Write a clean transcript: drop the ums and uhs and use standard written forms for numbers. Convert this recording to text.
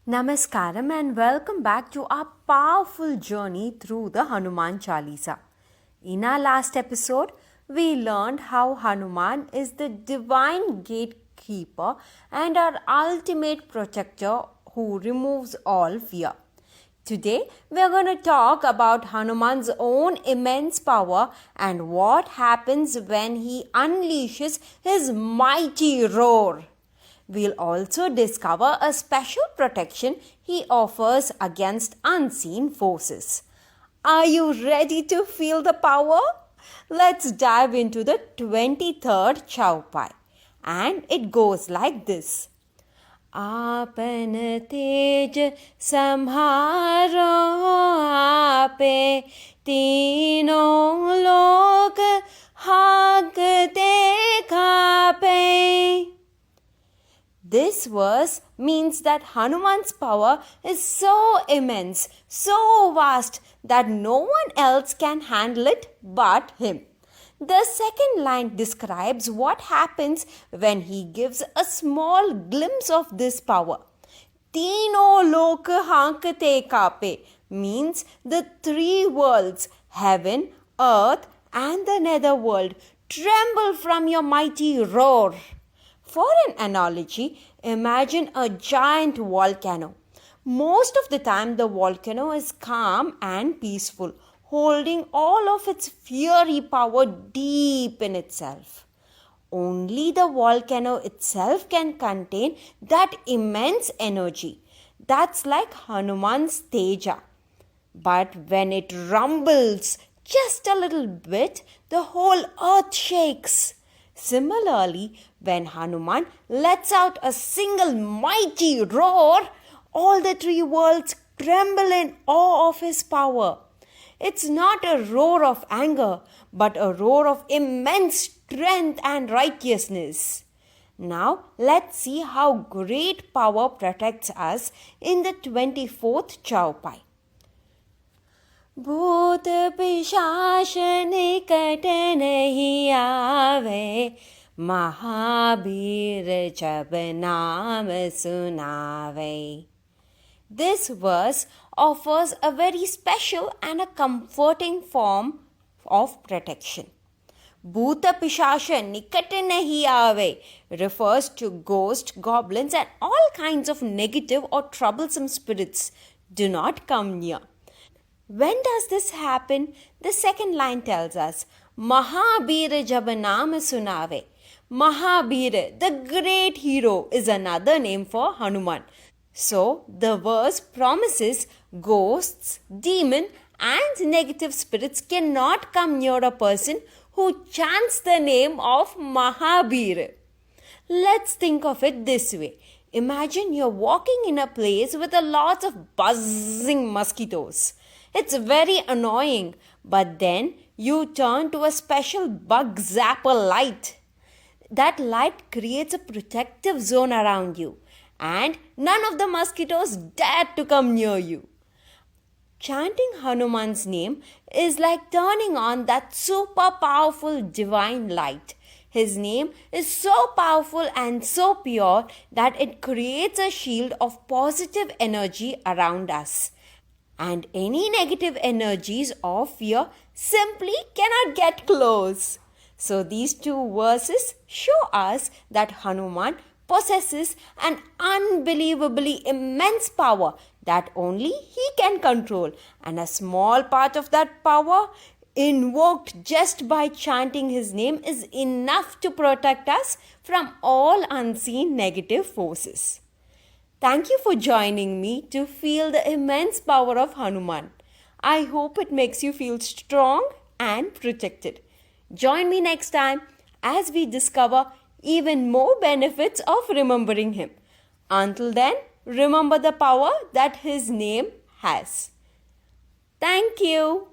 Namaskaram and welcome back to our powerful journey through the Hanuman Chalisa. In our last episode, we learned how Hanuman is the divine gatekeeper and our ultimate protector who removes all fear. Today, we are going to talk about Hanuman's own immense power and what happens when he unleashes his mighty roar. We'll also discover a special protection he offers against unseen forces. Are you ready to feel the power? Let's dive into the 23rd Chaupai. And it goes like this. आपन तेज संहारो आपे तीनों लोक हांकते कांपे. This verse means that Hanuman's power is so immense, so vast that no one else can handle it but him. The second line describes what happens when he gives a small glimpse of this power. Teeno lok hankate kape means the three worlds, heaven, earth, and the netherworld, tremble from your mighty roar. For an analogy, imagine a giant volcano. Most of the time, the volcano is calm and peaceful, holding all of its fiery power deep in itself. Only the volcano itself can contain that immense energy. That's like Hanuman's Teja. But when it rumbles just a little bit, the whole earth shakes. Similarly, when Hanuman lets out a single mighty roar, all the three worlds tremble in awe of his power. It's not a roar of anger, but a roar of immense strength and righteousness. Now, let's see how great power protects us in the 24th Chaupai. भूत पिशाच निकट नहीं आवे महावीर जब नाम सुनावे. This verse offers a very special and a comforting form of protection. Bhuta Pishasha Nikate Nahi Aave refers to ghosts, goblins, and all kinds of negative or troublesome spirits. Do not come near. When does this happen? The second line tells us, Mahabir jab naam sunave. Mahabir, the great hero, is another name for Hanuman. So, the verse promises ghosts, demon, and negative spirits cannot come near a person who chants the name of Mahabir. Let's think of it this way. Imagine you're walking in a place with a lot of buzzing mosquitoes. It's very annoying, but then you turn to a special bug zapper light. That light creates a protective zone around you, and none of the mosquitoes dare to come near you. Chanting Hanuman's name is like turning on that super powerful divine light. His name is so powerful and so pure that it creates a shield of positive energy around us. And any negative energies or fear simply cannot get close. So these two verses show us that Hanuman possesses an unbelievably immense power that only he can control, and a small part of that power invoked just by chanting his name is enough to protect us from all unseen negative forces. Thank you for joining me to feel the immense power of Hanuman. I hope it makes you feel strong and protected. Join me next time as we discover even more benefits of remembering him. Until then, remember the power that his name has. Thank you.